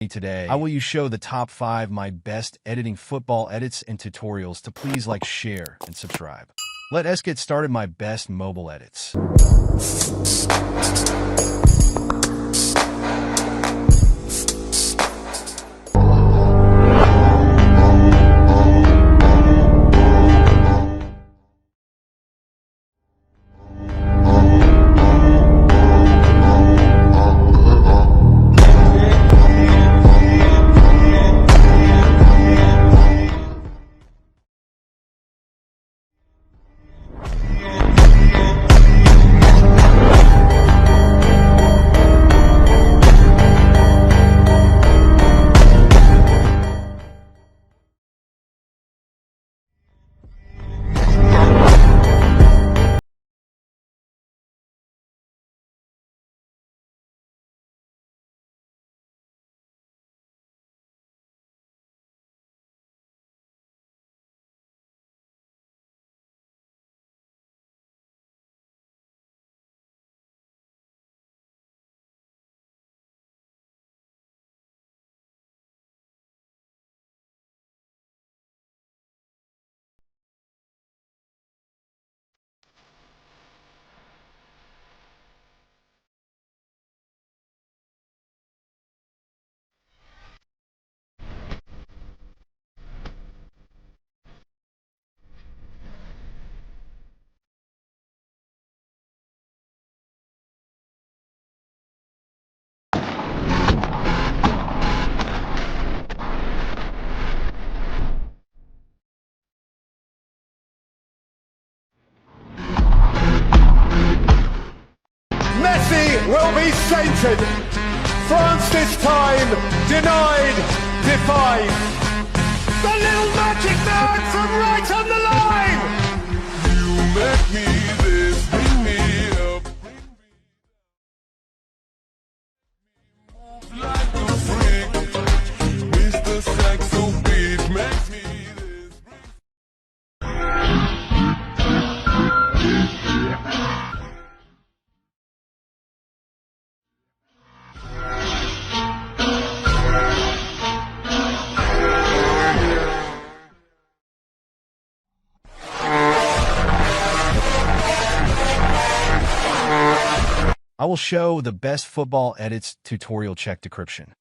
Today, I will show the top 5 my best editing football edits and tutorials to please like, share, and subscribe. Let us get started my best mobile edits. Messi will be sainted. France this time denied, defied. The little magic man from right on the line. You make me this, bring me up, move like a freak. Mr. Saxo beat makes me this. I will show the best football edits tutorial. Check description.